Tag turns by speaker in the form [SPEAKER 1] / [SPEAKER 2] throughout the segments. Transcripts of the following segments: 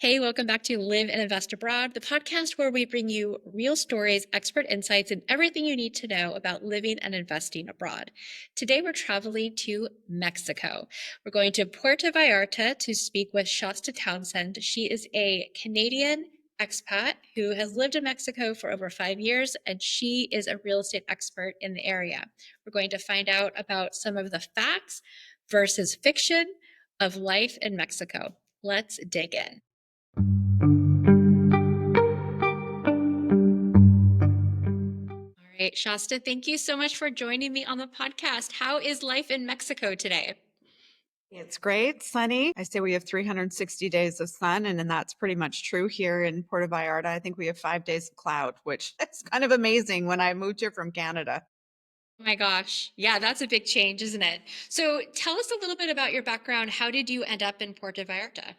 [SPEAKER 1] Hey, welcome back to Live and Invest Abroad, the podcast where we bring you real stories, expert insights, and everything you need to know about living and investing abroad. Today, we're traveling to Mexico. We're going to Puerto Vallarta to speak with Shasta Townsend. She is a Canadian expat who has lived in Mexico for over 5 years, and she is a real estate expert in the area. We're going to find out about some of the facts versus fiction of life in Mexico. Let's dig in. All right, Shasta, thank you so much for joining me on the podcast. How is life in Mexico today?
[SPEAKER 2] It's great, sunny. I say we have 360 days of sun, and that's pretty much true here in Puerto Vallarta. I think we have 5 days of cloud, which is kind of amazing when I moved here from Canada.
[SPEAKER 1] Oh my gosh. Yeah, that's a big change, isn't it? So tell us a little bit about your background. How did you end up in Puerto Vallarta?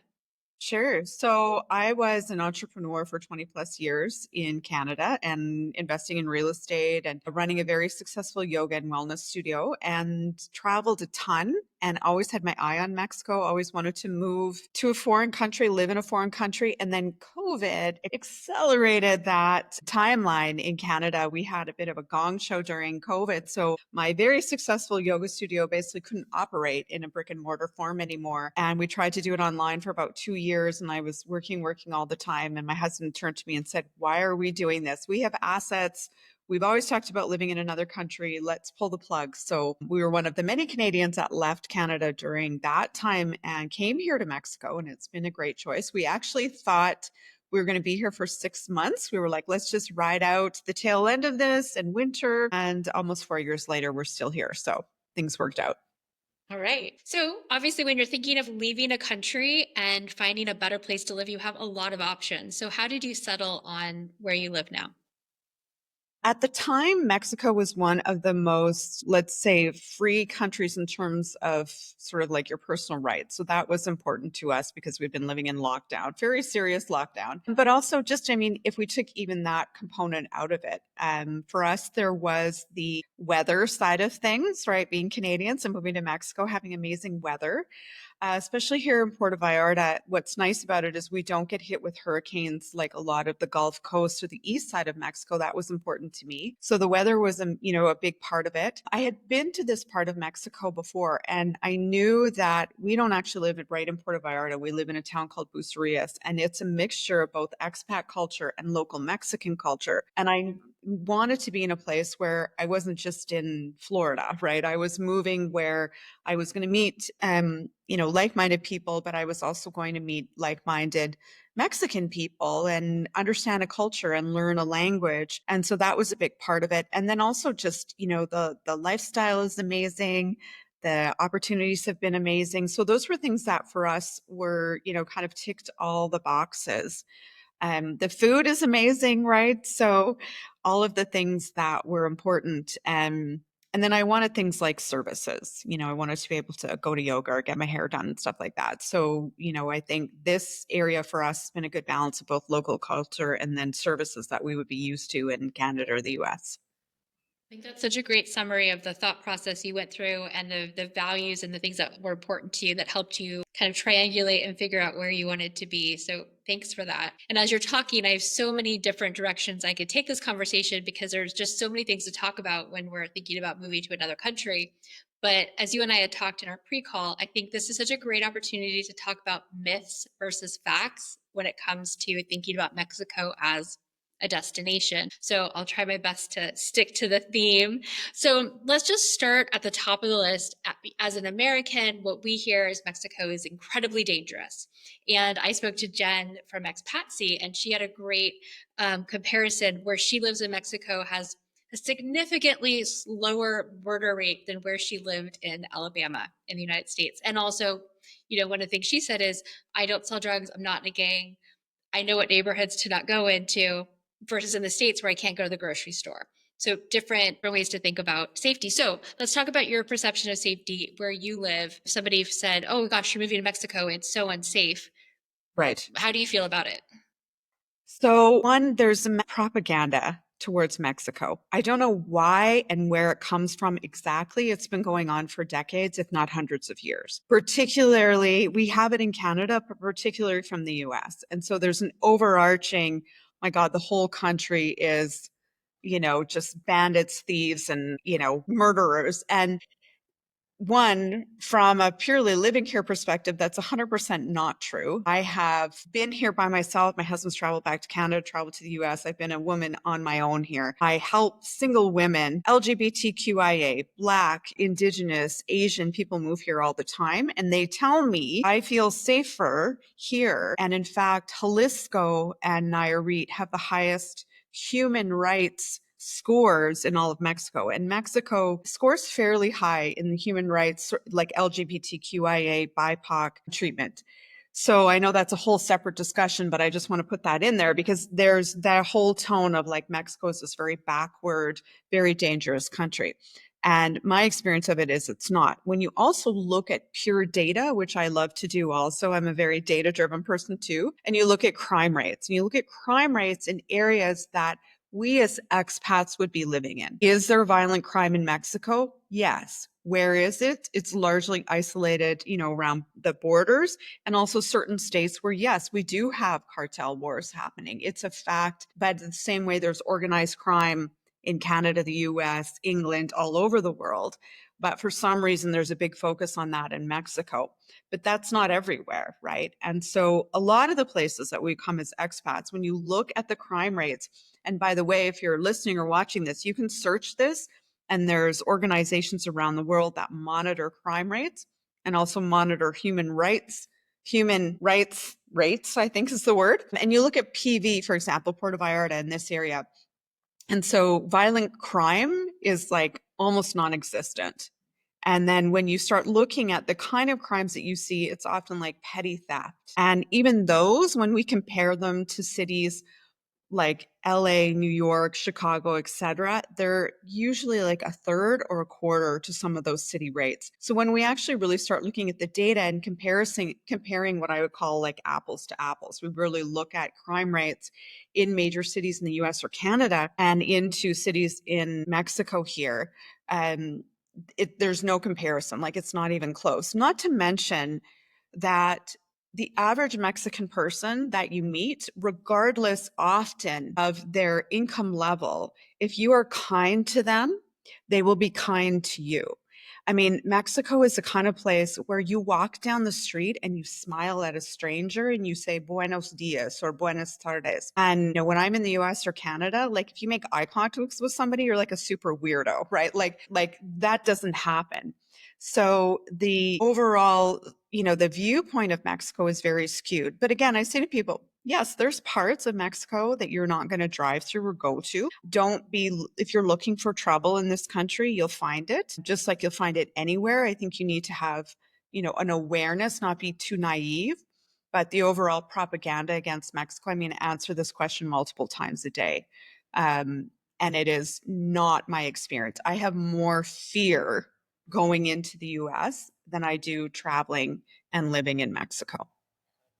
[SPEAKER 2] Sure. So I was an entrepreneur for 20 plus years in Canada and investing in real estate and running a very successful yoga and wellness studio and traveled a ton and always had my eye on Mexico. Always wanted to move to a foreign country, live in a foreign country. And then COVID accelerated that timeline in Canada. We had a bit of a gong show during COVID. So my very successful yoga studio basically couldn't operate in a brick and mortar form anymore. And we tried to do it online for about 2 years. And I was working all the time. And my husband turned to me and said, "Why are we doing this? We have assets. We've always talked about living in another country. Let's pull the plug." So we were one of the many Canadians that left Canada during that time and came here to Mexico. And it's been a great choice. We actually thought we were going to be here for 6 months. We were like, let's just ride out the tail end of this and winter. And almost 4 years later, we're still here. So things worked out.
[SPEAKER 1] All right. So obviously, when you're thinking of leaving a country and finding a better place to live, you have a lot of options. So how did you settle on where you live now?
[SPEAKER 2] At the time, Mexico was one of the most, let's say, free countries in terms of sort of like your personal rights. So that was important to us because we've been living in lockdown, very serious lockdown. But also, just, I mean, if we took even that component out of it, for us, there was the weather side of things, right? Being Canadians and moving to Mexico, having amazing weather. Especially here in Puerto Vallarta, what's nice about it is we don't get hit with hurricanes like a lot of the Gulf Coast or the east side of Mexico. That was important to me. So the weather was, a big part of it. I had been to this part of Mexico before, and I knew that we don't actually live right in Puerto Vallarta. We live in a town called Bucerias, and it's a mixture of both expat culture and local Mexican culture. And I wanted to be in a place where I wasn't just in Florida, right? I was moving where I was going to meet, like-minded people, but I was also going to meet like-minded Mexican people and understand a culture and learn a language. And so that was a big part of it. And then also just, the lifestyle is amazing. The opportunities have been amazing. So those were things that for us were, kind of ticked all the boxes. The food is amazing, right? So all of the things that were important. And then I wanted things like services. I wanted to be able to go to yoga or get my hair done and stuff like that. So, I think this area for us has been a good balance of both local culture and then services that we would be used to in Canada or the US.
[SPEAKER 1] I think that's such a great summary of the thought process you went through and the values and the things that were important to you that helped you kind of triangulate and figure out where you wanted to be. So thanks for that. And as you're talking, I have so many different directions I could take this conversation because there's just so many things to talk about when we're thinking about moving to another country. But as you and I had talked in our pre-call, I think this is such a great opportunity to talk about myths versus facts when it comes to thinking about Mexico as a destination. So I'll try my best to stick to the theme. So let's just start at the top of the list. As an American, what we hear is Mexico is incredibly dangerous. And I spoke to Jen from Expatsy, and she had a great comparison where she lives in Mexico has a significantly lower murder rate than where she lived in Alabama in the United States. And also, one of the things she said is, I don't sell drugs, I'm not in a gang. I know what neighborhoods to not go into versus in the States where I can't go to the grocery store. So different ways to think about safety. So let's talk about your perception of safety where you live. If somebody said, oh gosh, you're moving to Mexico, it's so unsafe.
[SPEAKER 2] Right.
[SPEAKER 1] How do you feel about it?
[SPEAKER 2] So one, there's some propaganda towards Mexico. I don't know why and where it comes from exactly. It's been going on for decades, if not hundreds of years. Particularly, we have it in Canada, but particularly from the US. And so there's an overarching, my God, the whole country is, just bandits, thieves, and, murderers. And one, from a purely living here perspective, that's 100% not true. I have been here by myself. My husband's traveled back to Canada, traveled to the US. I've been a woman on my own here. I help single women, LGBTQIA, Black, Indigenous, Asian people move here all the time. And they tell me I feel safer here. And in fact, Jalisco and Nayarit have the highest human rights scores in all of Mexico. And Mexico scores fairly high in the human rights, like LGBTQIA, BIPOC treatment. So I know that's a whole separate discussion, but I just want to put that in there because there's that whole tone of like Mexico is this very backward, very dangerous country. And my experience of it is it's not. When you also look at pure data, which I love to do also, I'm a very data driven person too, and you look at crime rates, and you look at crime rates in areas that we as expats would be living in. Is there violent crime in Mexico? Yes. Where is it? It's largely isolated, around the borders and also certain states where, yes, we do have cartel wars happening. It's a fact. But the same way there's organized crime in Canada, the US, England, all over the world. But for some reason, there's a big focus on that in Mexico. But that's not everywhere, right? And so a lot of the places that we come as expats, when you look at the crime rates, and by the way, if you're listening or watching this, you can search this, and there's organizations around the world that monitor crime rates and also monitor human rights rates, I think is the word. And you look at PV, for example, Puerto Vallarta in this area. And so violent crime is like almost non-existent. And then when you start looking at the kind of crimes that you see, it's often like petty theft. And even those, when we compare them to cities like LA, New York, Chicago, etc., they're usually like a third or a quarter to some of those city rates. So when we actually really start looking at the data and comparing what I would call like apples to apples, we really look at crime rates in major cities in the US or Canada and into cities in Mexico here. There's no comparison, like it's not even close. Not to mention that the average Mexican person that you meet, regardless often of their income level, if you are kind to them, they will be kind to you. I mean, Mexico is the kind of place where you walk down the street and you smile at a stranger and you say buenos dias or buenas tardes. And when I'm in the US or Canada, like if you make eye contact with somebody, you're like a super weirdo, right? Like that doesn't happen. So the overall, the viewpoint of Mexico is very skewed. But again, I say to people, yes, there's parts of Mexico that you're not going to drive through or go to. If you're looking for trouble in this country, you'll find it, just like you'll find it anywhere. I think you need to have, an awareness, not be too naive. But the overall propaganda against Mexico, I mean, I answer this question multiple times a day. And it is not my experience. I have more fear going into the US than I do traveling and living in Mexico.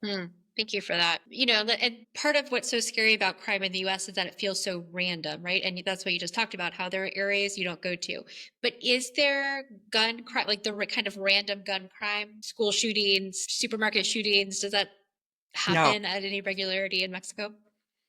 [SPEAKER 1] Hmm. Thank you for that. And part of what's so scary about crime in the US is that it feels so random, right? And that's what you just talked about, how there are areas you don't go to. But is there gun crime, like the kind of random gun crime, school shootings, supermarket shootings? Does that
[SPEAKER 2] No,
[SPEAKER 1] happen at any regularity in Mexico?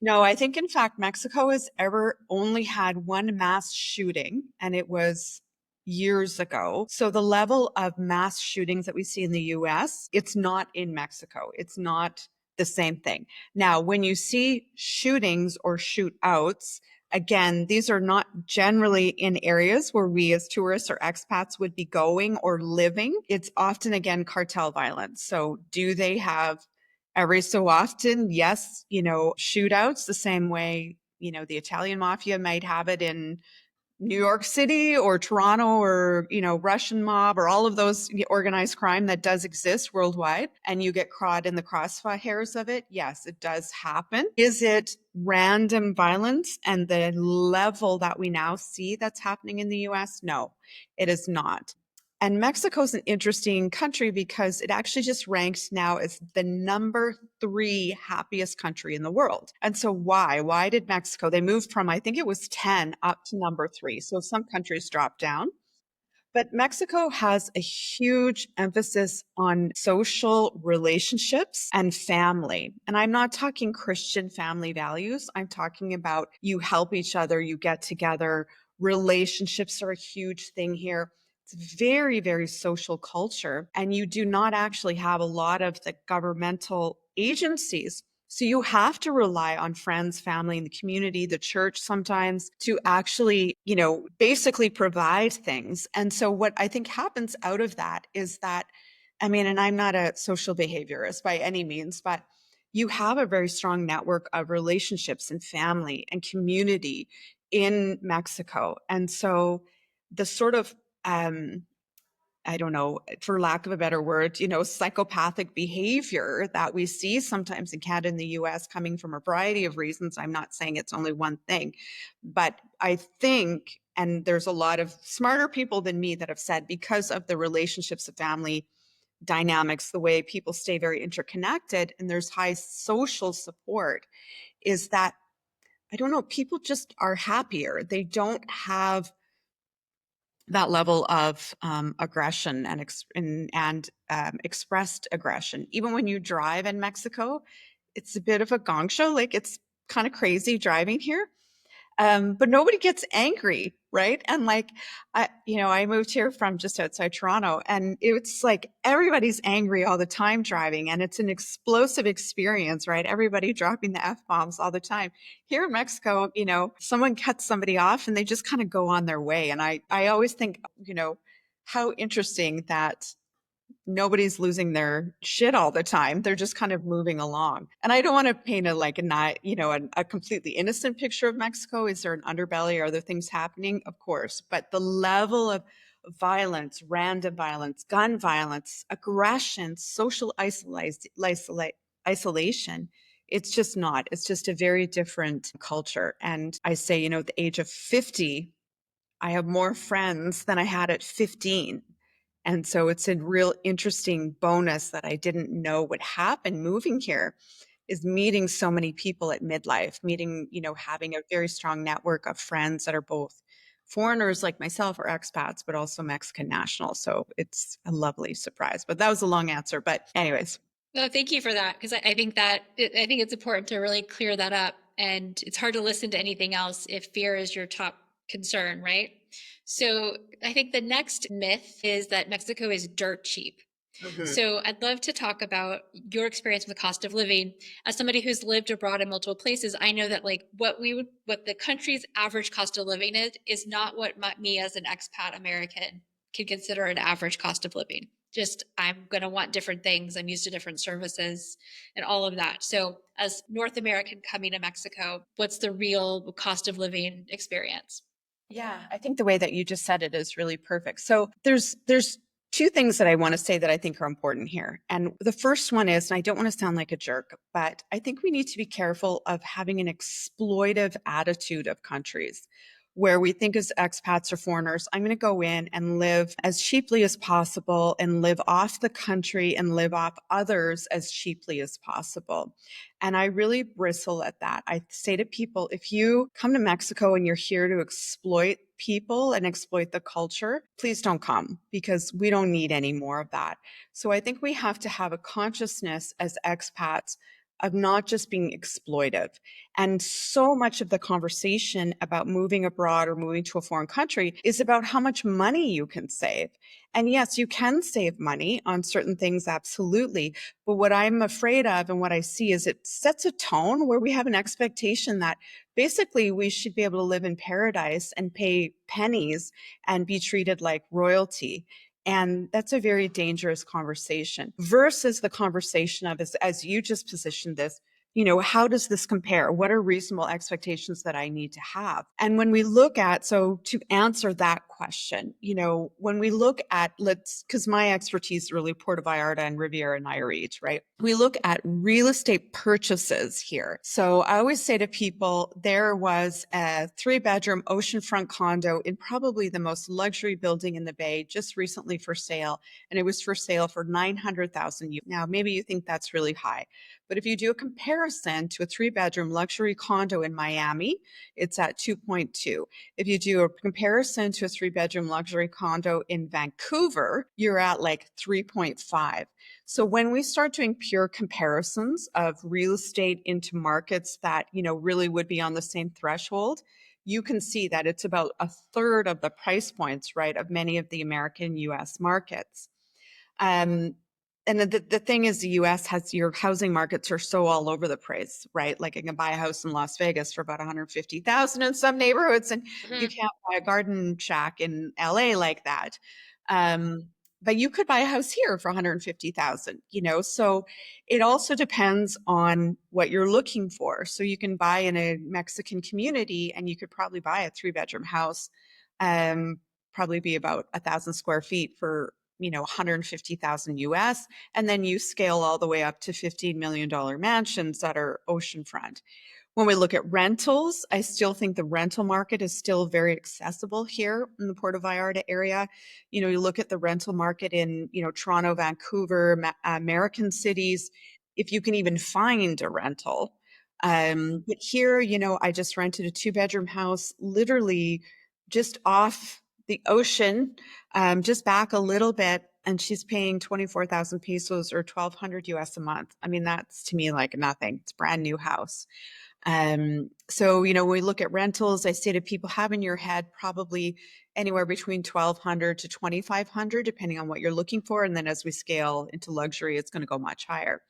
[SPEAKER 2] no, I think in fact, Mexico has ever only had one mass shooting, and it was years ago. So the level of mass shootings that we see in the US, it's not in Mexico. It's not the same thing. Now, when you see shootings or shootouts, again, these are not generally in areas where we as tourists or expats would be going or living. It's often, again, cartel violence. So do they have every so often, yes, shootouts the same way, the Italian mafia might have it in New York City or Toronto or, Russian mob or all of those organized crime that does exist worldwide, and you get caught in the crosshairs of it. Yes, it does happen. Is it random violence and the level that we now see that's happening in the US? No, it is not. And Mexico's an interesting country because it actually just ranks now as the number 3 happiest country in the world. And so why? Why did Mexico? They moved from, I think it was 10 up to number 3. So some countries dropped down. But Mexico has a huge emphasis on social relationships and family. And I'm not talking Christian family values. I'm talking about you help each other, you get together. Relationships are a huge thing here. It's very, very social culture. And you do not actually have a lot of the governmental agencies. So you have to rely on friends, family, and the community, the church sometimes to actually, basically provide things. And so what I think happens out of that is that, I mean, and I'm not a social behaviorist by any means, but you have a very strong network of relationships and family and community in Mexico. And so the sort of I don't know, for lack of a better word, psychopathic behavior that we see sometimes in Canada and the US coming from a variety of reasons. I'm not saying it's only one thing, but I think, and there's a lot of smarter people than me that have said, because of the relationships of family dynamics, the way people stay very interconnected and there's high social support, is that, I don't know, people just are happier. They don't have that level of aggression and expressed aggression. Even when you drive in Mexico, it's a bit of a gong show. Like, it's kind of crazy driving here. But nobody gets angry, right? And like, I moved here from just outside Toronto, and it's like everybody's angry all the time driving, and it's an explosive experience, right? Everybody dropping the F-bombs all the time. Here in Mexico, someone cuts somebody off and they just kind of go on their way. And I always think, how interesting that nobody's losing their shit all the time. They're just kind of moving along. And I don't want to paint a completely innocent picture of Mexico. Is there an underbelly? Are there things happening? Of course. But the level of violence, random violence, gun violence, aggression, social isolation, it's just not. It's just a very different culture. And I say, at the age of 50, I have more friends than I had at 15. And so it's a real interesting bonus that I didn't know would happen moving here, is meeting so many people at midlife, having a very strong network of friends that are both foreigners like myself or expats, but also Mexican nationals. So it's a lovely surprise. But that was a long answer. But anyways.
[SPEAKER 1] No, thank you for that, because I think I think it's important to really clear that up. And it's hard to listen to anything else if fear is your top concern, right? So I think the next myth is that Mexico is dirt cheap. So I'd love to talk about your experience with the cost of living. As somebody who's lived abroad in multiple places, I know that like what the country's average cost of living is not what me as an expat American can consider an average cost of living. Just I'm going to want different things. I'm used to different services and all of that. So as North American coming to Mexico, what's the real cost of living experience?
[SPEAKER 2] Yeah, I think the way that you just said it is really perfect. So there's two things that I want to say that I think are important here. And the first one is, and I don't want to sound like a jerk, but I think we need to be careful of having an exploitive attitude of countries where we think as expats or foreigners, I'm going to go in and live as cheaply as possible and live off the country and live off others as cheaply as possible. And I really bristle at that. I say to people, if you come to Mexico and you're here to exploit people and exploit the culture, please don't come, because we don't need any more of that. So I think we have to have a consciousness as expats of not just being exploitive. And so much of the conversation about moving abroad or moving to a foreign country is about how much money you can save. And yes, you can save money on certain things, absolutely. But what I'm afraid of and what I see is it sets a tone where we have an expectation that basically we should be able to live in paradise and pay pennies and be treated like royalty. And that's a very dangerous conversation versus the conversation of, as you just positioned this, how does this compare? What are reasonable expectations that I need to have? And when we look at, so to answer that question. When we look at, because my expertise is really Puerto Vallarta and Riviera Nayarit, right? We look at real estate purchases here. So I always say to people, there was a 3-bedroom oceanfront condo in probably the most luxury building in the Bay just recently for sale. And it was for sale for 900,000. Now, maybe you think that's really high, but if you do a comparison to a 3-bedroom luxury condo in Miami, it's at 2.2. If you do a comparison to a 3-bedroom luxury condo in Vancouver, you're at like 3.5. So when we start doing pure comparisons of real estate into markets that, really would be on the same threshold, you can see that it's about a third of the price points, right, of many of the American US markets. And the thing is, the US has, your housing markets are so all over the place, right? Like I can buy a house in Las Vegas for about 150,000 in some neighborhoods, and you
[SPEAKER 1] Mhm.
[SPEAKER 2] can't buy a garden shack in LA like that. Um, but you could buy a house here for 150,000, So it also depends on what you're looking for. So you can buy in a Mexican community and you could probably buy a 3-bedroom house, um, probably be about 1,000 square feet for 150,000 US, and then you scale all the way up to $15 million mansions that are oceanfront. When we look at rentals, I still think the rental market is still very accessible here in the Puerto Vallarta area. You look at the rental market in, Toronto, Vancouver, American cities, if you can even find a rental. But here, I just rented a 2-bedroom house, literally just off the ocean, just back a little bit, and she's paying 24,000 pesos or 1,200 US a month. I mean, that's to me like nothing. It's a brand new house. So, when we look at rentals, I say to people, have in your head probably anywhere between 1,200 to 2,500, depending on what you're looking for. And then as we scale into luxury, it's going to go much higher.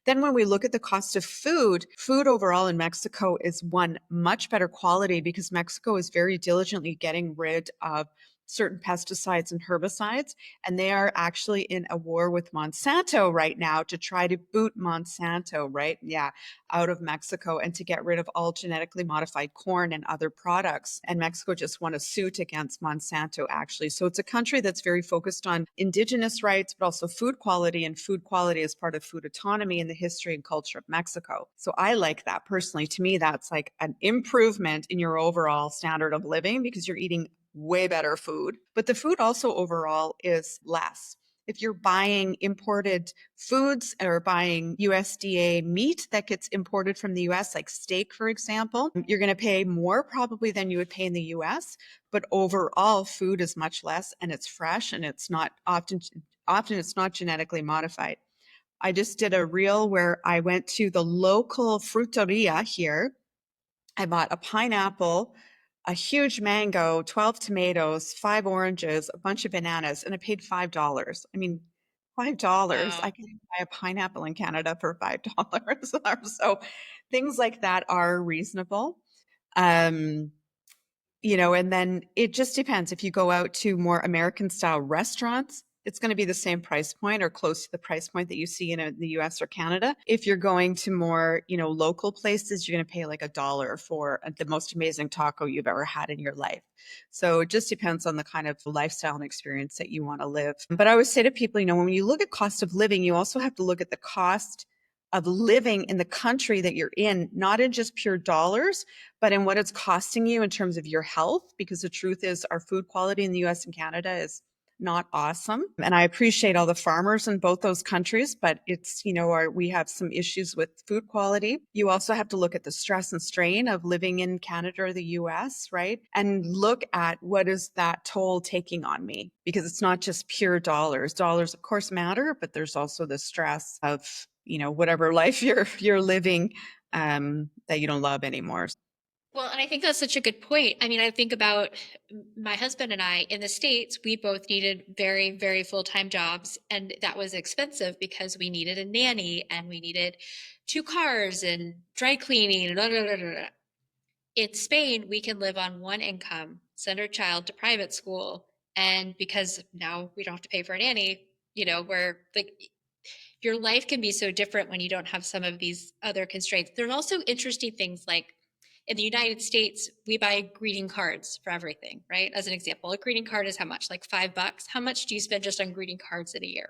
[SPEAKER 2] Then when we look at the cost of food, food overall in Mexico is one much better quality because Mexico is very diligently getting rid of certain pesticides and herbicides. And they are actually in a war with Monsanto right now to try to boot Monsanto, right? Yeah, out of Mexico and to get rid of all genetically modified corn and other products. And Mexico just won a suit against Monsanto, actually. So it's a country that's very focused on indigenous rights, but also food quality. And food quality is part of food autonomy in the history and culture of Mexico. So I like that personally. To me, that's like an improvement in your overall standard of living because you're eating way better food. But the food also overall is less. If you're buying imported foods or buying USDA meat that gets imported from the US, like steak, for example, you're going to pay more probably than you would pay in the US. But overall, food is much less and it's fresh and it's not often it's not genetically modified. I just did a reel where I went to the local fruteria here. I bought a pineapple, a huge mango, 12 tomatoes, 5 oranges, a bunch of bananas, and I paid $5. I mean, $5. I
[SPEAKER 1] Wow.
[SPEAKER 2] can buy a pineapple in Canada for $5. So things like that are reasonable. Um, and then it just depends. If you go out to more American style restaurants, it's going to be the same price point or close to the price point that you see in the US or Canada. If you're going to more, local places, you're going to pay like $1 for the most amazing taco you've ever had in your life. So it just depends on the kind of lifestyle and experience that you want to live. But I always say to people, when you look at cost of living, you also have to look at the cost of living in the country that you're in, not in just pure dollars, but in what it's costing you in terms of your health. Because the truth is, our food quality in the US and Canada is not awesome. And I appreciate all the farmers in both those countries, but it's, we have some issues with food quality. You also have to look at the stress and strain of living in Canada or the US, right? And look at what is that toll taking on me? Because it's not just pure dollars. Dollars, of course, matter, but there's also the stress of, whatever life you're living that you don't love anymore.
[SPEAKER 1] Well, and I think that's such a good point. I mean, I think about my husband and I in the States, we both needed very, very full-time jobs. And that was expensive because we needed a nanny and we needed 2 cars and dry cleaning and blah, blah, blah, blah, blah. In Spain, we can live on one income, send our child to private school. And because now we don't have to pay for a nanny, where like your life can be so different when you don't have some of these other constraints. There's also interesting things like In the United States, we buy greeting cards for everything, right? As an example, a greeting card is how much? Like $5. How much do you spend just on greeting cards in a year?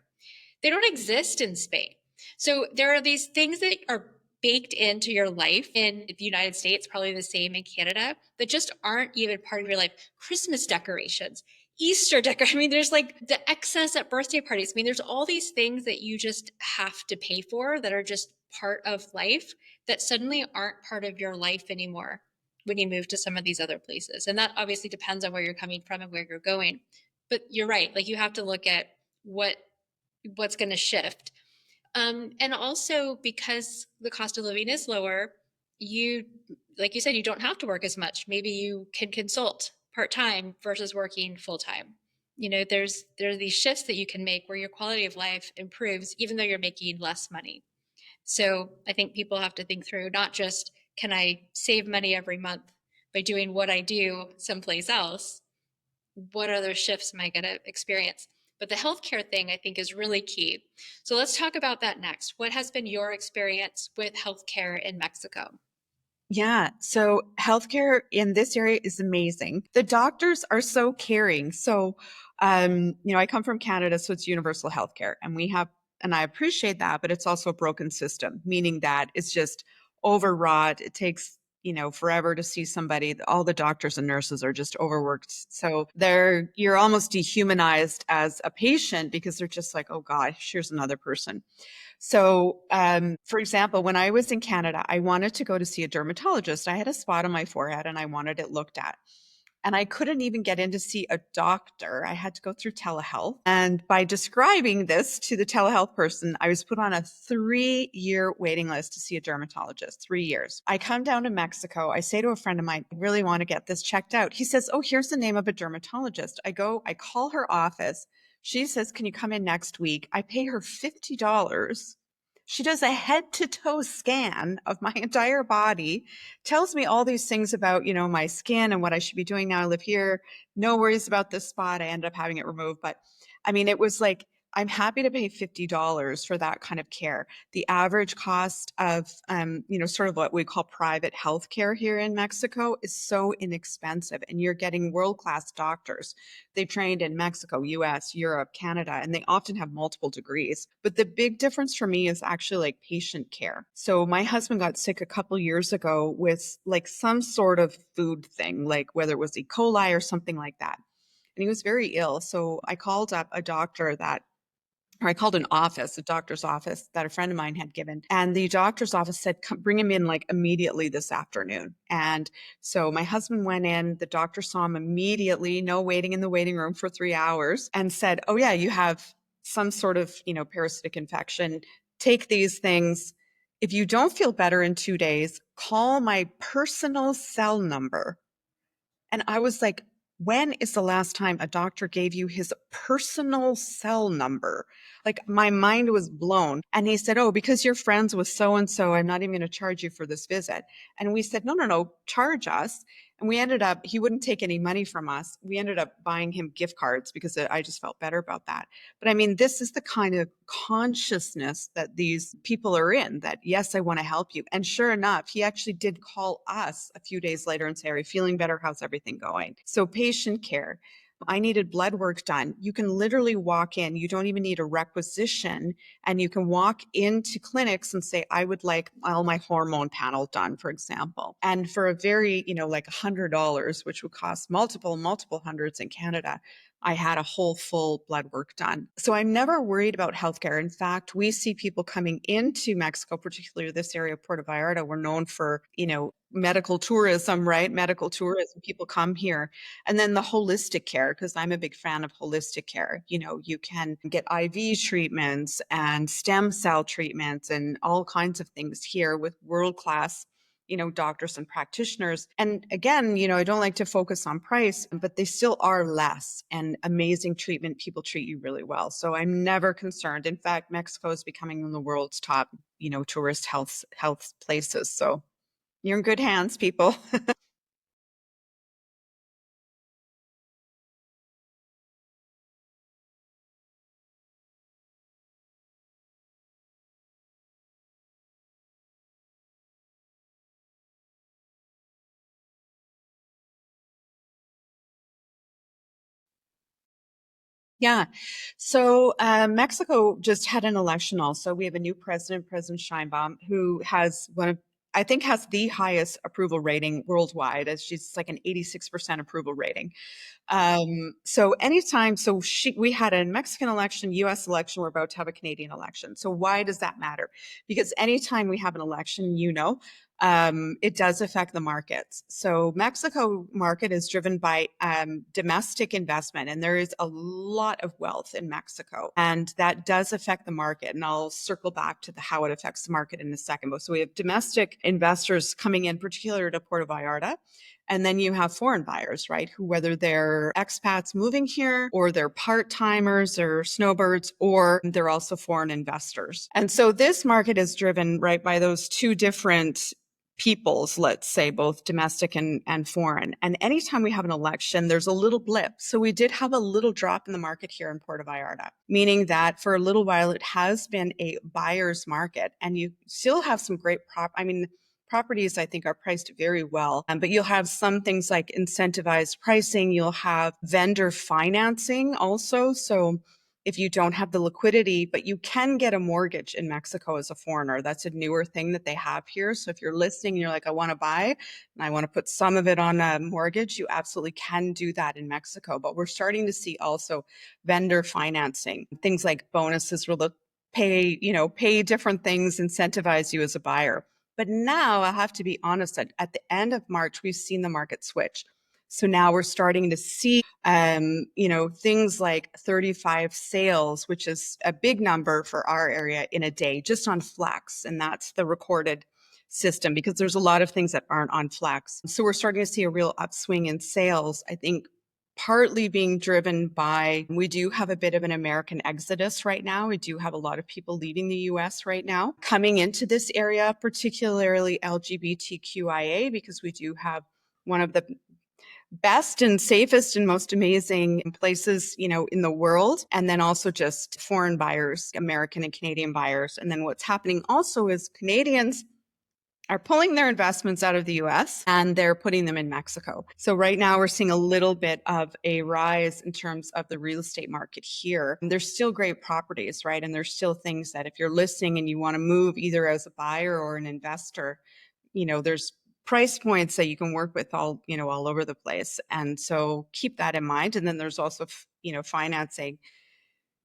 [SPEAKER 1] They don't exist in Spain. So there are these things that are baked into your life in the United States, probably the same in Canada, that just aren't even part of your life. Christmas decorations, Easter decorations. I mean, there's like the excess at birthday parties. I mean, there's all these things that you just have to pay for that are just part of life that suddenly aren't part of your life anymore when you move to some of these other places. And that obviously depends on where you're coming from and where you're going. But you're right. Like you have to look at what's going to shift. And also because the cost of living is lower, you, like you said, you don't have to work as much. Maybe you can consult part time versus working full time. You know, there are these shifts that you can make where your quality of life improves, even though you're making less money. So I think people have to think through not just can I save money every month by doing what I do someplace else, what other shifts am I going to experience? But the healthcare thing I think is really key. So let's talk about that next. What has been your experience with healthcare in Mexico?
[SPEAKER 2] Yeah. So healthcare in this area is amazing. The doctors are so caring. So, I come from Canada, so it's universal healthcare, and and I appreciate that, but it's also a broken system, meaning that it's just overwrought. It takes, forever to see somebody. All the doctors and nurses are just overworked. So you're almost dehumanized as a patient because they're just like, oh gosh, here's another person. So, for example, when I was in Canada, I wanted to go to see a dermatologist. I had a spot on my forehead and I wanted it looked at. And I couldn't even get in to see a doctor. I had to go through telehealth. And by describing this to the telehealth person, I was put on a 3-year waiting list to see a dermatologist, 3 years. I come down to Mexico. I say to a friend of mine, I really want to get this checked out. He says, oh, here's the name of a dermatologist. I call her office. She says, can you come in next week? I pay her $50. She does a head to toe scan of my entire body, tells me all these things about, my skin and what I should be doing now I live here. No worries about this spot. I ended up having it removed. But I mean, it was like, I'm happy to pay $50 for that kind of care. The average cost of, sort of what we call private healthcare here in Mexico is so inexpensive, and you're getting world-class doctors. They've trained in Mexico, US, Europe, Canada, and they often have multiple degrees. But the big difference for me is actually like patient care. So my husband got sick a couple years ago with like some sort of food thing, like whether it was E. coli or something like that. And he was very ill. So I called up a doctor that or I called an office, a doctor's office that a friend of mine had given. And the doctor's office said, bring him in like immediately this afternoon. And so my husband went in, the doctor saw him immediately, no waiting in the waiting room for 3 hours, and said, oh, yeah, you have some sort of, parasitic infection. Take these things. If you don't feel better in 2 days, call my personal cell number. And I was like, when is the last time a doctor gave you his personal cell number? Like my mind was blown. And he said, oh, because you're friends with so and so, I'm not even going to charge you for this visit. And we said, no, no, no, charge us. And we ended up, he wouldn't take any money from us. We ended up buying him gift cards because I just felt better about that. But I mean, this is the kind of consciousness that these people are in, that, yes, I want to help you. And sure enough, he actually did call us a few days later and say, are you feeling better? How's everything going? So patient care. I needed blood work done. You can literally walk in. You don't even need a requisition. And you can walk into clinics and say, I would like all my hormone panel done, for example. And for a very, like $100, which would cost multiple hundreds in Canada, I had a whole full blood work done. So I'm never worried about healthcare. In fact, we see people coming into Mexico, particularly this area of Puerto Vallarta. We're known for, medical tourism, right? Medical tourism. People come here. And then the holistic care, because I'm a big fan of holistic care. You can get IV treatments and stem cell treatments and all kinds of things here with world-class doctors and practitioners. And again, I don't like to focus on price, but they still are less and amazing treatment. People treat you really well. So I'm never concerned. In fact, Mexico is becoming one of the world's top, tourist health places. So you're in good hands, people. Yeah. So Mexico just had an election also. We have a new president, President Sheinbaum, who has one of, I think, has the highest approval rating worldwide, as she's like an 86% approval rating. So anytime, we had a Mexican election, US election, we're about to have a Canadian election. So why does that matter? Because anytime we have an election, it does affect the markets. So Mexico market is driven by domestic investment, and there is a lot of wealth in Mexico, and that does affect the market. And I'll circle back to how it affects the market in a second. But so we have domestic investors coming in, particularly to Puerto Vallarta. And then you have foreign buyers, right? Who, whether they're expats moving here or they're part timers or snowbirds, or they're also foreign investors. And so this market is driven, right, by those two different peoples, let's say, both domestic and foreign. And anytime we have an election, there's a little blip. So we did have a little drop in the market here in Puerto Vallarta, meaning that for a little while it has been a buyer's market, and you still have some great properties, I think, are priced very well. But you'll have some things like incentivized pricing. You'll have vendor financing also. So if you don't have the liquidity, but you can get a mortgage in Mexico as a foreigner. That's a newer thing that they have here. So if you're listening and you're like, I want to buy and I want to put some of it on a mortgage, you absolutely can do that in Mexico. But we're starting to see also vendor financing, things like bonuses where they'll pay different things, incentivize you as a buyer. But now I have to be honest, at the end of March, we've seen the market switch. So now we're starting to see, things like 35 sales, which is a big number for our area in a day, just on Flex. And that's the recorded system, because there's a lot of things that aren't on Flex. So we're starting to see a real upswing in sales, I think, partly being driven by, we do have a bit of an American exodus right now. We do have a lot of people leaving the US right now, coming into this area, particularly LGBTQIA, because we do have one of the best and safest and most amazing places, in the world. And then also just foreign buyers, American and Canadian buyers. And then what's happening also is Canadians are pulling their investments out of the US and they're putting them in Mexico. So right now we're seeing a little bit of a rise in terms of the real estate market here. And there's still great properties, right? And there's still things that if you're listening and you want to move either as a buyer or an investor, there's price points that you can work with all over the place. And so keep that in mind. And then there's also, financing.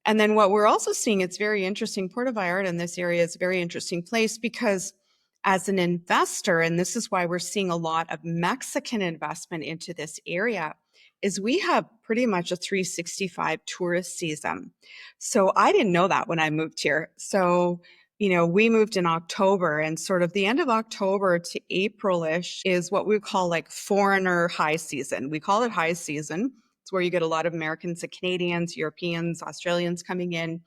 [SPEAKER 2] And then what we're also seeing, it's very interesting. Puerto Vallarta in this area is a very interesting place because as an investor, and this is why we're seeing a lot of Mexican investment into this area, is we have pretty much a 365 tourist season. So I didn't know that when I moved here. So, we moved in October, and sort of the end of October to April-ish is what we call like foreigner high season. We call it high season. It's where you get a lot of Americans and Canadians, Europeans, Australians coming in.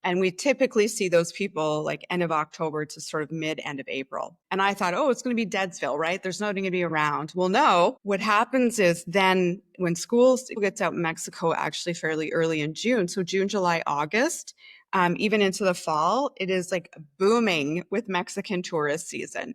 [SPEAKER 2] And we typically see those people like end of October to sort of end of April. And I thought, oh, it's going to be Deadsville, right? There's nothing to be around. Well, no, what happens is then when school gets out in Mexico, actually fairly early in June. So June, July, August, even into the fall, it is like booming with Mexican tourist season.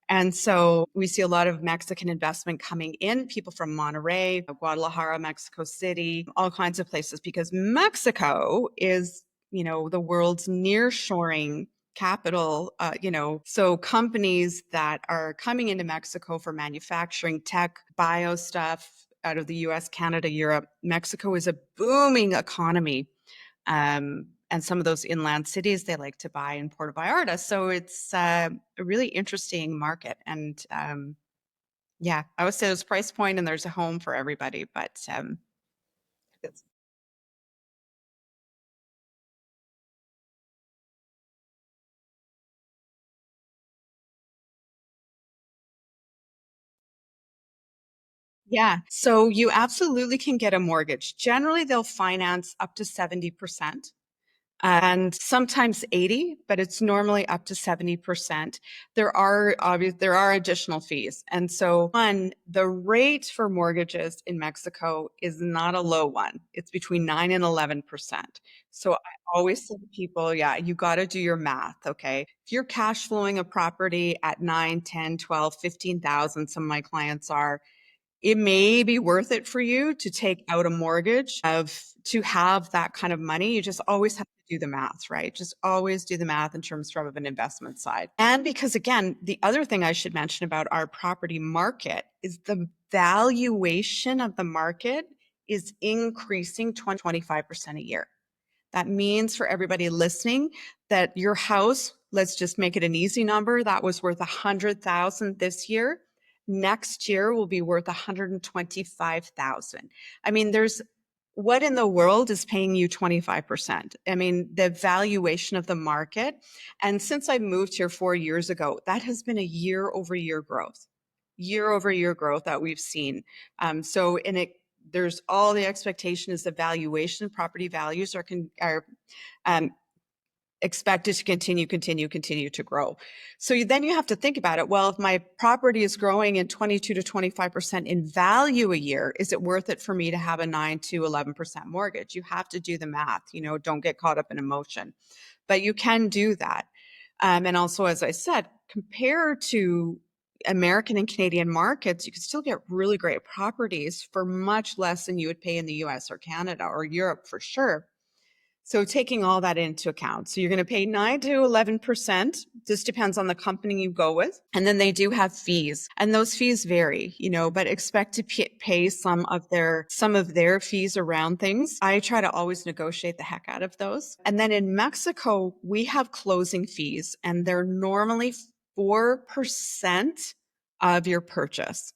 [SPEAKER 2] And so we see a lot of Mexican investment coming in, people from Monterrey, Guadalajara, Mexico City, all kinds of places, because Mexico is, the world's nearshoring capital, so companies that are coming into Mexico for manufacturing, tech, bio stuff out of the US, Canada, Europe, Mexico is a booming economy. And some of those inland cities they like to buy in Puerto Vallarta. So it's a really interesting market. And yeah, I would say there's price point and there's a home for everybody. But yeah, so you absolutely can get a mortgage. Generally, they'll finance up to 70%. And sometimes 80, but it's normally up to 70%. There are additional fees. And so the rate for mortgages in Mexico is not a low one. It's between 9 and 11%. So I always say to people, yeah, you got to do your math, okay? If you're cash flowing a property at 9, 10, 12, 15,000, some of my clients are, it may be worth it for you to take out a mortgage to have that kind of money. You just always have to do the math, right? Just always do the math in terms of an investment side. And because again, the other thing I should mention about our property market is the valuation of the market is increasing 25% a year. That means for everybody listening that your house, let's just make it an easy number, that was worth 100,000 this year. Next year will be worth 125,000. I mean, what in the world is paying you 25%? I mean, the valuation of the market. And since I moved here 4 years ago, that has been a year-over-year growth that we've seen. There's all the expectation is the valuation, property values are expected to continue to grow. So then you have to think about it. Well, if my property is growing in 22 to 25% in value a year, is it worth it for me to have a 9 to 11% mortgage? You have to do the math, don't get caught up in emotion, but you can do that. And also, as I said, compared to American and Canadian markets, you can still get really great properties for much less than you would pay in the US or Canada or Europe for sure. So taking all that into account. So you're going to pay 9 to 11%. This depends on the company you go with. And then they do have fees. And those fees vary, but expect to pay some of their fees around things. I try to always negotiate the heck out of those. And then in Mexico, we have closing fees, and they're normally 4% of your purchase.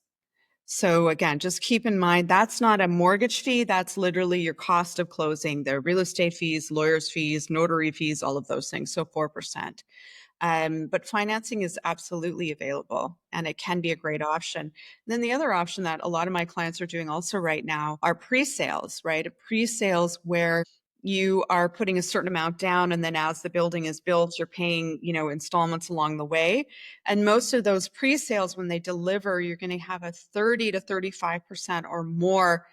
[SPEAKER 2] So again, just keep in mind, that's not a mortgage fee. That's literally your cost of closing, the real estate fees, lawyers' fees, notary fees, all of those things. So 4%. But financing is absolutely available, and it can be a great option. And then the other option that a lot of my clients are doing also right now are pre-sales, right? Pre-sales where you are putting a certain amount down, and then as the building is built, you're paying, installments along the way. And most of those pre-sales, when they deliver, you're going to have a 30 to 35% or more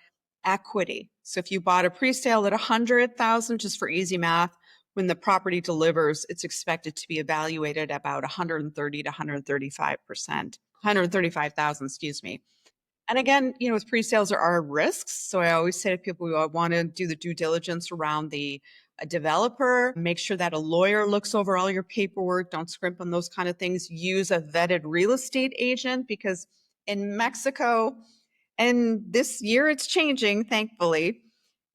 [SPEAKER 2] equity. So if you bought a pre-sale at 100,000, just for easy math, when the property delivers, it's expected to be evaluated about 130 to 135%, 135,000, excuse me. And again, with pre-sales there are risks. So I always say to people, we want to do the due diligence around the developer, make sure that a lawyer looks over all your paperwork, don't scrimp on those kind of things, use a vetted real estate agent, because in Mexico, and this year it's changing, thankfully,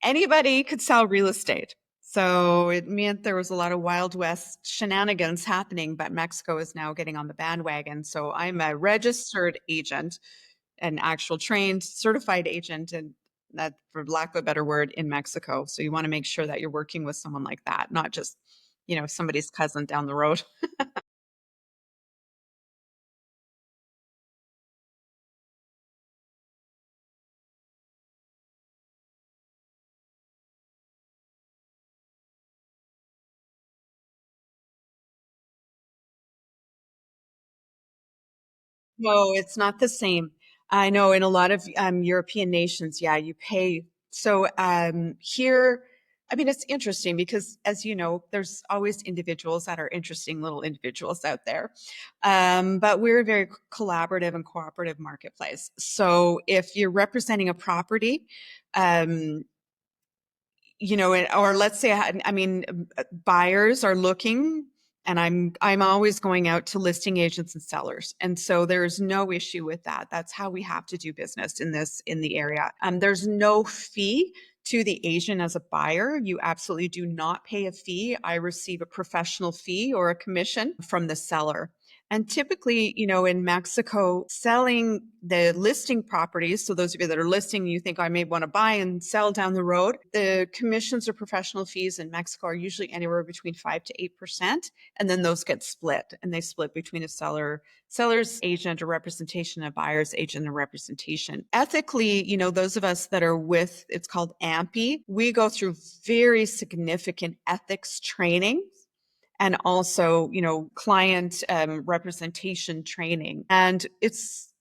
[SPEAKER 2] anybody could sell real estate. So it meant there was a lot of Wild West shenanigans happening, but Mexico is now getting on the bandwagon. So I'm a registered agent, an actual trained, certified agent, and that, for lack of a better word, in Mexico. So you want to make sure that you're working with someone like that, not just, somebody's cousin down the road. No, it's not the same. I know in a lot of European nations, yeah, you pay. So here, I mean, it's interesting because, as you know, there's always individuals that are interesting little individuals out there. But we're a very collaborative and cooperative marketplace. So if you're representing a property, um, or let's say, I mean, buyers are looking, and I'm always going out to listing agents and sellers. And so there's no issue with that. That's how we have to do business in the area. There's no fee to the agent as a buyer. You absolutely do not pay a fee. I receive a professional fee or a commission from the seller. And typically, in Mexico, selling the listing properties, so those of you that are listing, you think I may want to buy and sell down the road, the commissions or professional fees in Mexico are usually anywhere between 5 to 8%. And then those get split, and they split between a seller's agent or representation, a buyer's agent or representation. Ethically, those of us that are with, it's called AMPI, we go through very significant ethics training, and also, client representation training. And it's,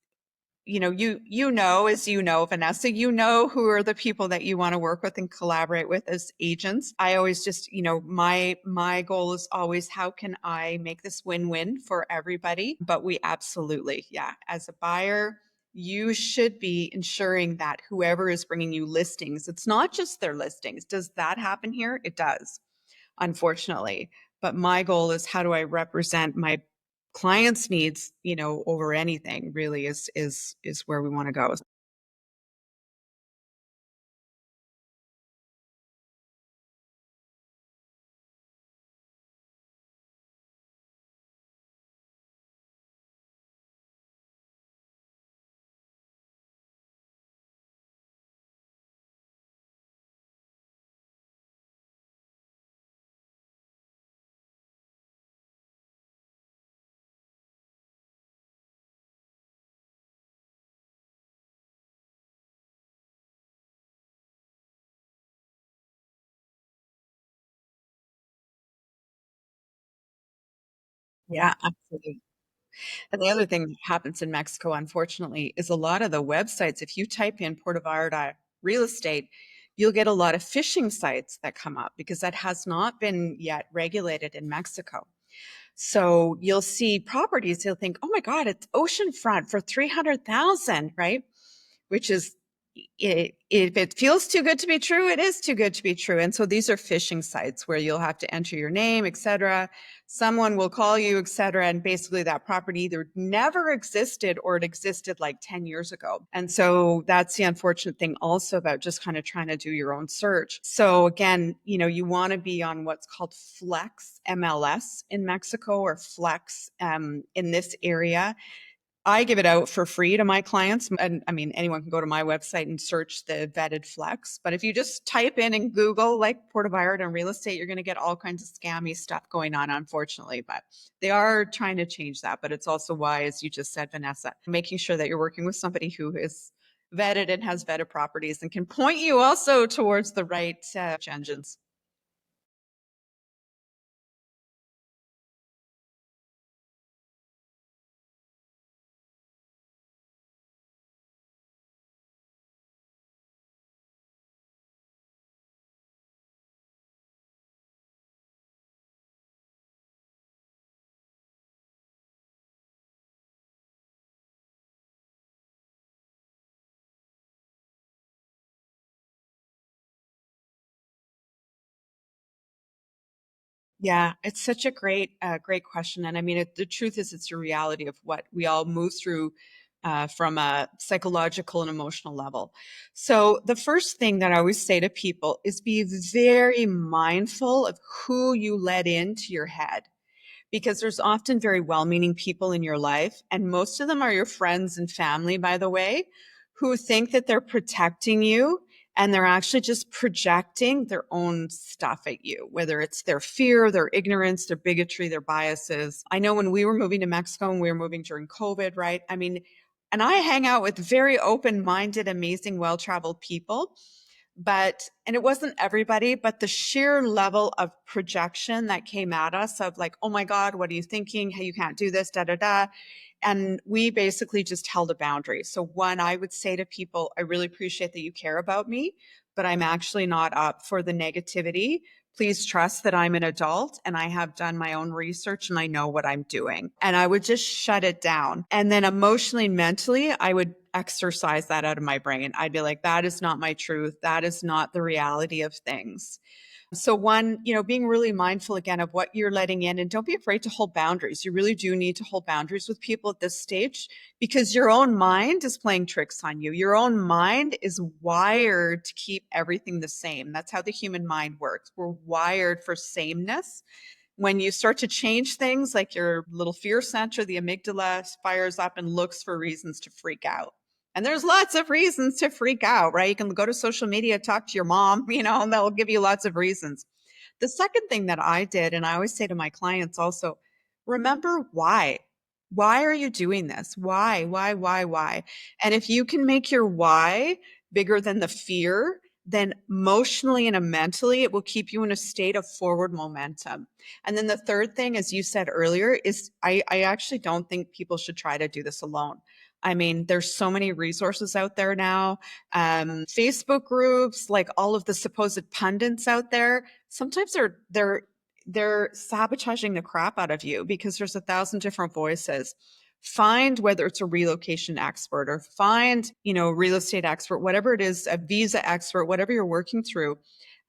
[SPEAKER 2] as you know, Vanessa, who are the people that you want to work with and collaborate with as agents. I always just, my goal is always, how can I make this win-win for everybody? But we absolutely, yeah, as a buyer, you should be ensuring that whoever is bringing you listings, it's not just their listings. Does that happen here? It does, unfortunately. But my goal is, how do I represent my clients' needs, over anything, really, is where we want to go. Yeah, absolutely. And the other thing that happens in Mexico, unfortunately, is a lot of the websites, if you type in Puerto Vallarta real estate, you'll get a lot of phishing sites that come up because that has not been yet regulated in Mexico. So you'll see properties, you'll think, oh my God, it's oceanfront for 300,000, right? Which is, if it feels too good to be true, it is too good to be true. And so these are phishing sites where you'll have to enter your name, etc. Someone will call you, etc. And basically that property either never existed or it existed like 10 years ago. And so that's the unfortunate thing also about just kind of trying to do your own search. So again, you want to be on what's called Flex MLS in Mexico, or Flex in this area. I give it out for free to my clients. And I mean, anyone can go to my website and search the vetted flex. But if you just type in Google, like Puerto Vallarta and real estate, you're going to get all kinds of scammy stuff going on, unfortunately. But they are trying to change that. But it's also why, as you just said, Vanessa, making sure that you're working with somebody who is vetted and has vetted properties and can point you also towards the right engines. Yeah, it's such a great question. And I mean, the truth is, it's a reality of what we all move through from a psychological and emotional level. So the first thing that I always say to people is, be very mindful of who you let into your head, because there's often very well-meaning people in your life, and most of them are your friends and family, by the way, who think that they're protecting you, and they're actually just projecting their own stuff at you, whether it's their fear, their ignorance, their bigotry, their biases. I know when we were moving to Mexico and we were moving during COVID, right? I mean, and I hang out with very open-minded, amazing, well-traveled people, and it wasn't everybody, but the sheer level of projection that came at us of like, oh my God, what are you thinking? Hey, you can't do this, da da da. And we basically just held a boundary. So one, I would say to people, I really appreciate that you care about me, but I'm actually not up for the negativity. Please trust that I'm an adult and I have done my own research and I know what I'm doing. And I would just shut it down. And then emotionally and mentally, I would exercise that out of my brain. I'd be like, that is not my truth. That is not the reality of things. So one, being really mindful again of what you're letting in, and don't be afraid to hold boundaries. You really do need to hold boundaries with people at this stage, because your own mind is playing tricks on you. Your own mind is wired to keep everything the same. That's how the human mind works. We're wired for sameness. When you start to change things, like your little fear center, the amygdala fires up and looks for reasons to freak out. And there's lots of reasons to freak out, right? You can go to social media, talk to your mom, and they'll give you lots of reasons. The second thing that I did, and I always say to my clients also, remember why. Why are you doing this? Why? And if you can make your why bigger than the fear, then emotionally and mentally, it will keep you in a state of forward momentum. And then the third thing, as you said earlier, is I actually don't think people should try to do this alone. I mean, there's so many resources out there now, Facebook groups, like all of the supposed pundits out there. Sometimes they're sabotaging the crap out of you because there's 1,000 different voices. find whether it's a relocation expert or find, real estate expert, whatever it is, a visa expert, whatever you're working through,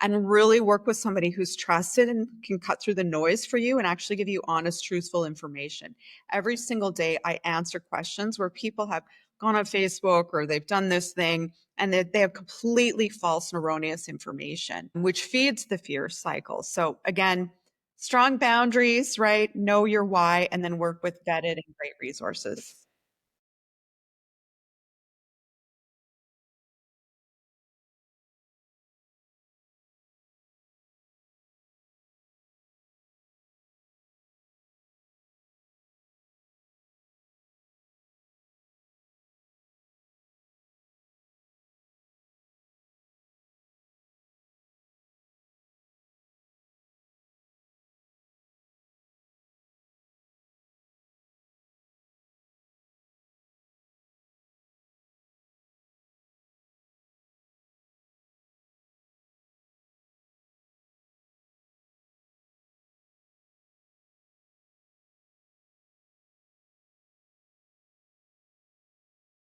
[SPEAKER 2] and really work with somebody who's trusted and can cut through the noise for you and actually give you honest, truthful information. Every single day, I answer questions where people have gone on Facebook or they've done this thing and they have completely false and erroneous information, which feeds the fear cycle. So again, strong boundaries, right? Know your why, and then work with vetted and great resources.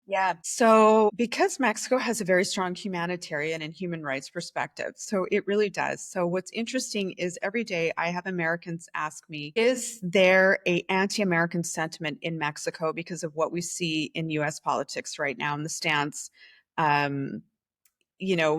[SPEAKER 2] Yeah. So, because Mexico has a very strong humanitarian and human rights perspective, so it really does. So, what's interesting is every day I have Americans ask me, is there a anti-American sentiment in Mexico because of what we see in US politics right now and the stance um,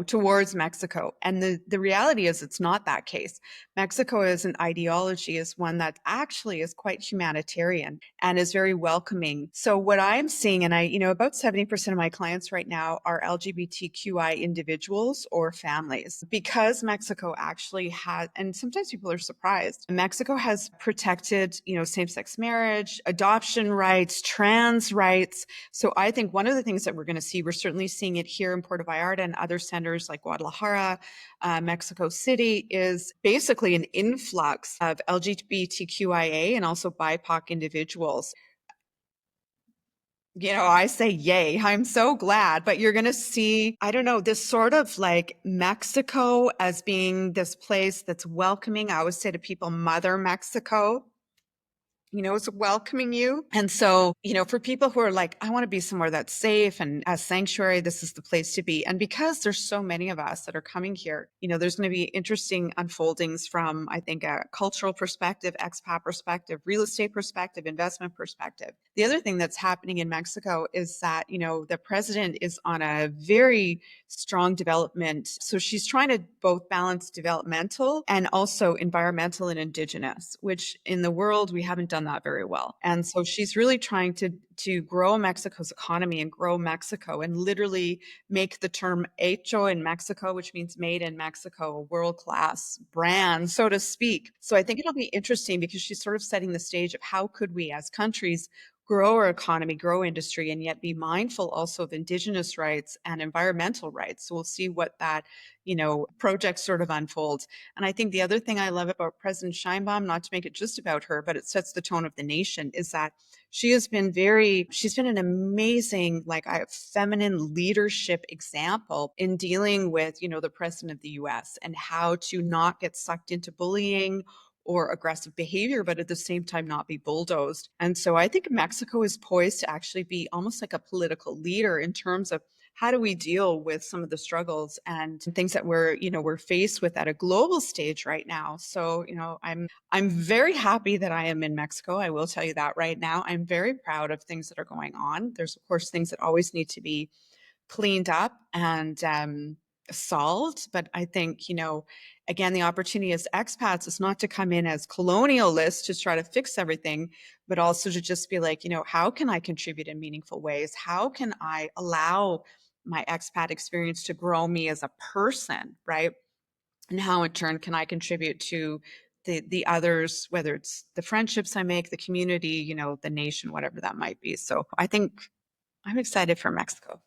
[SPEAKER 2] towards Mexico. And the reality is it's not that case. Mexico as an ideology is one that actually is quite humanitarian and is very welcoming. So what I'm seeing, and about 70% of my clients right now are LGBTQI individuals or families because Mexico actually has, and sometimes people are surprised, Mexico has protected, same-sex marriage, adoption rights, trans rights. So I think one of the things that we're going to see, we're certainly seeing it here in Puerto Vallarta and other centers like Guadalajara, Mexico City, is basically an influx of LGBTQIA and also BIPOC individuals. I say yay. I'm so glad, but you're going to see, I don't know, this sort of like Mexico as being this place that's welcoming. I always say to people, Mother Mexico, is welcoming you. And so, for people who are like, I want to be somewhere that's safe and a sanctuary, this is the place to be. And because there's so many of us that are coming here, there's going to be interesting unfoldings from, I think, a cultural perspective, expat perspective, real estate perspective, investment perspective. The other thing that's happening in Mexico is that, the president is on a very strong development. So she's trying to both balance developmental and also environmental and indigenous, which in the world we haven't done that very well. And so she's really trying to grow Mexico's economy and grow Mexico and literally make the term hecho in Mexico, which means made in Mexico, a world-class brand, so to speak. So I think it'll be interesting because she's sort of setting the stage of how could we as countries grow our economy, grow industry, and yet be mindful also of indigenous rights and environmental rights. So we'll see what that, project sort of unfolds. And I think the other thing I love about President Sheinbaum, not to make it just about her, but it sets the tone of the nation, is that she's been an amazing, like a feminine leadership example in dealing with, the president of the US and how to not get sucked into bullying or aggressive behavior, but at the same time not be bulldozed. And so I think Mexico is poised to actually be almost like a political leader in terms of how do we deal with some of the struggles and things that we're faced with at a global stage right now. So, I'm very happy that I am in Mexico. I will tell you that right now. I'm very proud of things that are going on. There's of course things that always need to be cleaned up and solved. But I think, again, the opportunity as expats is not to come in as colonialists to try to fix everything, but also to just be like, how can I contribute in meaningful ways? How can I allow my expat experience to grow me as a person, right? And how in turn can I contribute to the others, whether it's the friendships I make, the community, the nation, whatever that might be. So I think I'm excited for Mexico.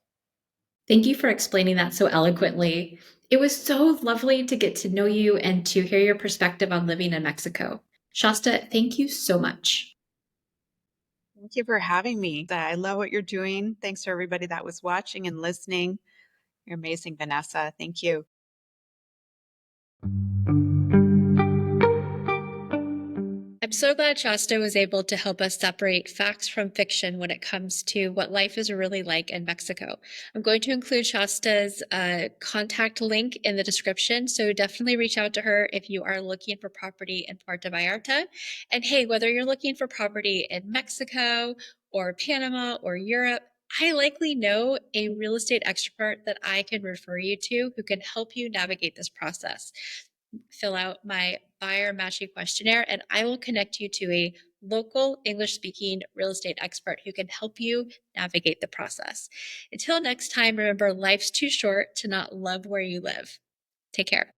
[SPEAKER 1] Thank you for explaining that so eloquently. It was so lovely to get to know you and to hear your perspective on living in Mexico. Shasta, thank you so much.
[SPEAKER 2] Thank you for having me. I love what you're doing. Thanks for everybody that was watching and listening. You're amazing, Vanessa. Thank you.
[SPEAKER 1] I've I'm so glad Shasta was able to help us separate facts from fiction when it comes to what life is really like in Mexico. I'm going to include Shasta's contact link in the description, so definitely reach out to her if you are looking for property in Puerto Vallarta. And hey, whether you're looking for property in Mexico or Panama or Europe, I likely know a real estate expert that I can refer you to who can help you navigate this process. Fill out my buyer matching questionnaire, and I will connect you to a local English speaking real estate expert who can help you navigate the process. Until next time, remember life's too short to not love where you live. Take care.